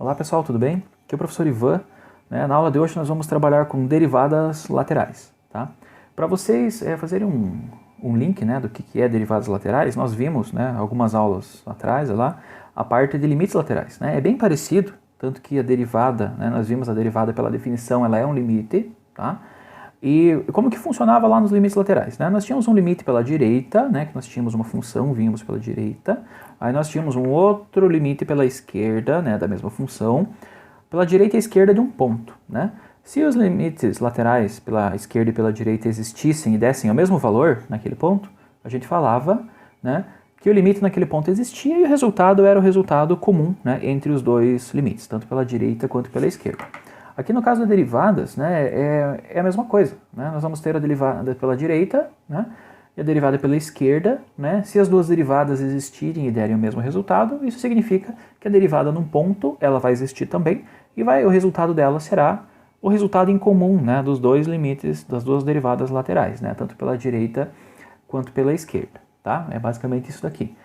Olá pessoal, tudo bem? Aqui é o professor Ivan. Na aula de hoje nós vamos trabalhar com derivadas laterais. Tá? Para vocês fazerem um link do que é derivadas laterais, nós vimos algumas aulas atrás lá, a parte de limites laterais. É bem parecido, tanto que a derivada, nós vimos a derivada pela definição, ela é um limite. Tá? E como que funcionava lá nos limites laterais? Nós tínhamos um limite pela direita, que nós tínhamos uma função, vínhamos pela direita. Aí nós tínhamos um outro limite pela esquerda, da mesma função, pela direita e esquerda de um ponto. Se os limites laterais pela esquerda e pela direita existissem e dessem o mesmo valor naquele ponto, a gente falava que o limite naquele ponto existia e o resultado era o resultado comum entre os dois limites, tanto pela direita quanto pela esquerda. Aqui no caso das derivadas, é a mesma coisa. Nós vamos ter a derivada pela direita e a derivada pela esquerda. Se as duas derivadas existirem e derem o mesmo resultado, isso significa que a derivada num ponto ela vai existir também e o resultado dela será o resultado em comum dos dois limites, das duas derivadas laterais, tanto pela direita quanto pela esquerda. Tá? É basicamente isso daqui.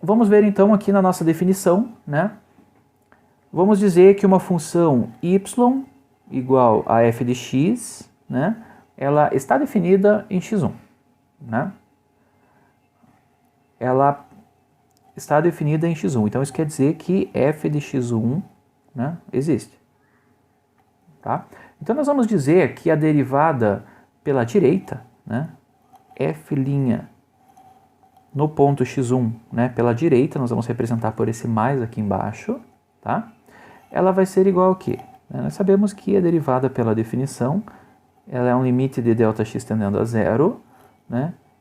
Vamos ver então aqui na nossa definição, vamos dizer que uma função y igual a f de x, ela está definida em x1. Ela está definida em x1. Então isso quer dizer que f de x1 existe. Tá? Então nós vamos dizer que a derivada pela direita, f' no ponto x1, pela direita, nós vamos representar por esse mais aqui embaixo, tá? Ela vai ser igual a quê? Nós sabemos que a derivada pela definição, ela é um limite de ΔX tendendo a zero,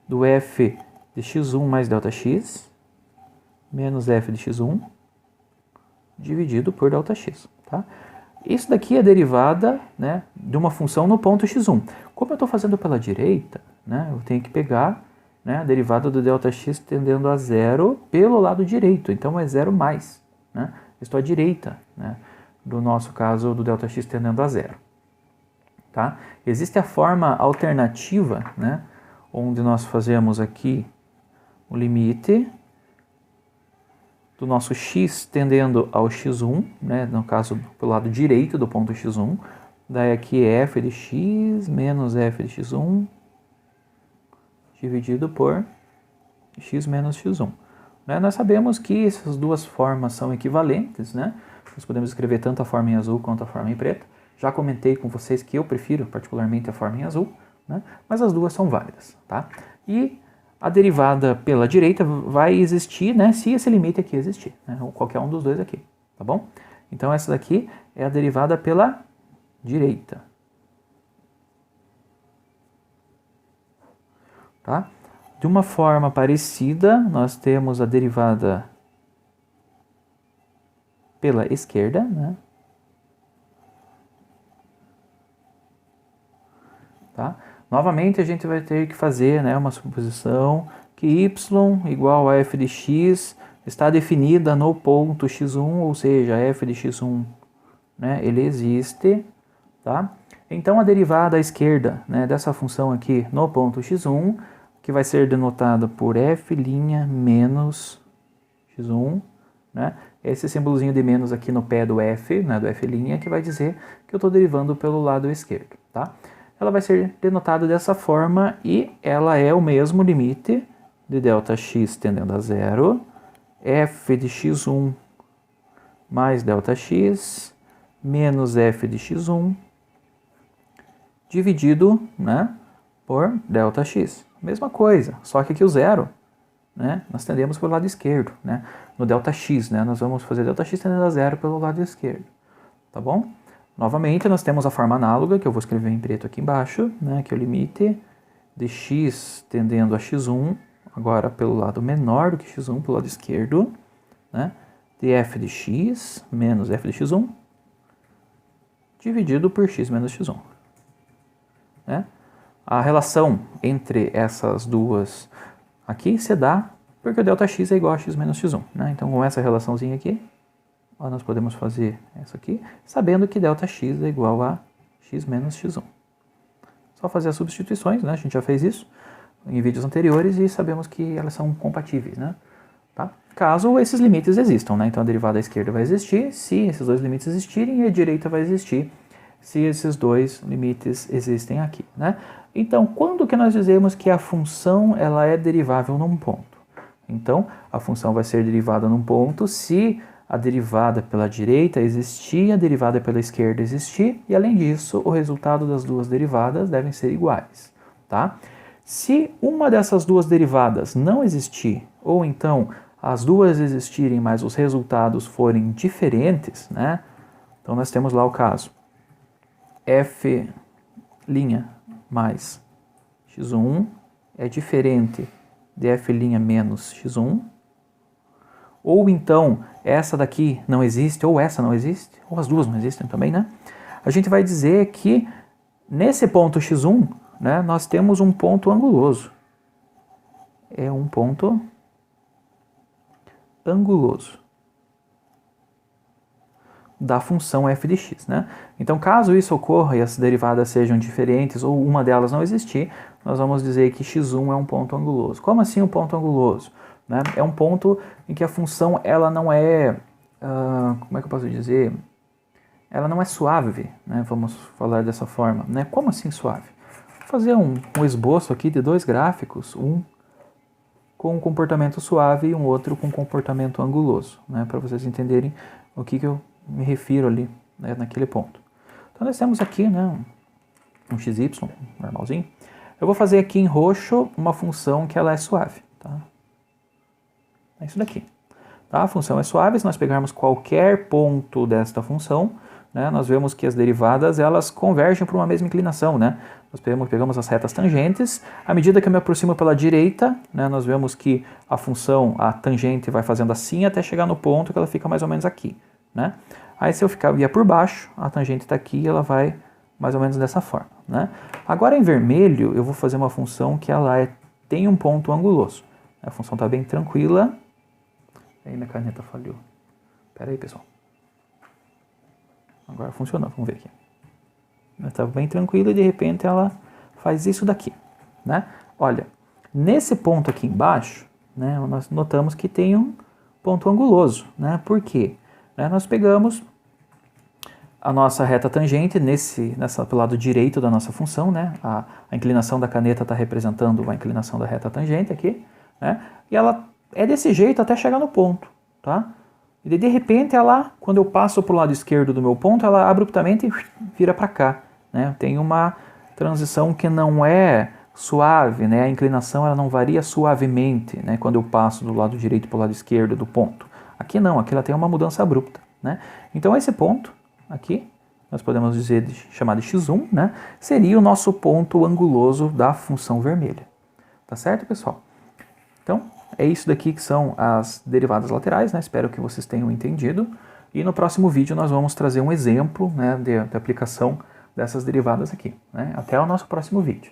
do f de x1 mais ΔX, menos f de x1, dividido por ΔX. Tá? Isso daqui é a derivada de uma função no ponto x1. Como eu estou fazendo pela direita, eu tenho que pegar a derivada do ΔX tendendo a zero pelo lado direito, então é zero mais. Estou à direita, do nosso caso do ΔX tendendo a zero. Tá? Existe a forma alternativa, onde nós fazemos aqui o limite do nosso x tendendo ao x1, no caso pelo lado direito do ponto x1, daí aqui é f de x menos f de x1 dividido por x menos x1. Nós sabemos que essas duas formas são equivalentes, nós podemos escrever tanto a forma em azul quanto a forma em preto. Já comentei com vocês que eu prefiro particularmente a forma em azul, mas as duas são válidas. Tá? E a derivada pela direita vai existir se esse limite aqui existir, ou qualquer um dos dois aqui, tá bom? Então essa daqui é a derivada pela direita. Tá? De uma forma parecida, nós temos a derivada pela esquerda, Tá? Novamente a gente vai ter que fazer uma suposição que y igual a f de x está definida no ponto x1, ou seja, f de x1 ele existe. Tá? Então a derivada à esquerda dessa função aqui no ponto x1, que vai ser denotada por f' menos x1, esse símbolozinho de menos aqui no pé do f, do f', que vai dizer que eu estou derivando pelo lado esquerdo. Tá? Ela vai ser denotada dessa forma e ela é o mesmo limite de ΔX tendendo a zero, f de x1 mais ΔX menos f de x1 dividido por ΔX. Mesma coisa, só que aqui o zero, nós tendemos pelo lado esquerdo, no ΔX, nós vamos fazer ΔX tendendo a zero pelo lado esquerdo, tá bom? Novamente, nós temos a forma análoga, que eu vou escrever em preto aqui embaixo, que é o limite de x tendendo a x1, agora pelo lado menor do que x1, pelo lado esquerdo, de f de x menos f de x1, dividido por x menos x1. A relação entre essas duas aqui se dá porque o ΔX é igual a x menos x1. Então, com essa relaçãozinha aqui, nós podemos fazer essa aqui, sabendo que ΔX é igual a x menos x1. Só fazer as substituições, a gente já fez isso em vídeos anteriores e sabemos que elas são compatíveis. tá? Caso esses limites existam, né? Então a derivada à esquerda vai existir se esses dois limites existirem, e a direita vai existir se esses dois limites existem aqui, né? Então, quando que nós dizemos que a função ela é derivável num ponto? Então, a função vai ser derivada num ponto se a derivada pela direita existir, a derivada pela esquerda existir, e além disso, o resultado das duas derivadas devem ser iguais, tá? Se uma dessas duas derivadas não existir, ou então as duas existirem, mas os resultados forem diferentes, né? Então nós temos lá o caso f' mais x1 é diferente de f' menos x1, ou então essa daqui não existe, ou essa não existe, ou as duas não existem também, né? A gente vai dizer que nesse ponto x1, né, nós temos um ponto anguloso. É um ponto anguloso da função f de x, né? Então, caso isso ocorra e as derivadas sejam diferentes ou uma delas não existir, nós vamos dizer que x1 é um ponto anguloso. Como assim um ponto anguloso? Né? É um ponto em que a função ela não é, como é que eu posso dizer? Ela não é suave, né? Vamos falar dessa forma, né? Como assim suave? Vou fazer um esboço aqui de dois gráficos, um com um comportamento suave e um outro com comportamento anguloso, né? Para vocês entenderem o que eu me refiro ali, né, naquele ponto. Então nós temos aqui, né, um xy normalzinho. Eu vou fazer aqui em roxo uma função que ela é suave, tá? É isso daqui. Tá? A função é suave, se nós pegarmos qualquer ponto desta função, né, nós vemos que as derivadas elas convergem para uma mesma inclinação, né? Nós pegamos as retas tangentes, à medida que eu me aproximo pela direita, né, nós vemos que a função, a tangente vai fazendo assim até chegar no ponto que ela fica mais ou menos aqui, né? Aí se eu vier por baixo, a tangente está aqui e ela vai mais ou menos dessa forma, né? Agora em vermelho eu vou fazer uma função que ela tem um ponto anguloso. A função está bem tranquila. Aí minha caneta falhou. Espera aí, pessoal. Agora funcionou, vamos ver aqui. Ela estava bem tranquila e de repente ela faz isso daqui, né? Olha, nesse ponto aqui embaixo, né, nós notamos que tem um ponto anguloso, né? Por quê? Né, nós pegamos a nossa reta tangente pelo lado direito da nossa função, né? A inclinação da caneta está representando a inclinação da reta tangente aqui, né? E ela é desse jeito até chegar no ponto, tá? E de repente ela, quando eu passo para o lado esquerdo do meu ponto, ela abruptamente vira para cá, né? Tem uma transição que não é suave, né? A inclinação ela não varia suavemente, né? Quando eu passo do lado direito para o lado esquerdo do ponto. Aqui não, aqui ela tem uma mudança abrupta, né? Então esse ponto aqui, nós podemos dizer chamado de x1, né? Seria o nosso ponto anguloso da função vermelha. Tá certo, pessoal? Então, é isso daqui que são as derivadas laterais, né? Espero que vocês tenham entendido. E no próximo vídeo nós vamos trazer um exemplo, né, de aplicação dessas derivadas aqui, né? Até o nosso próximo vídeo.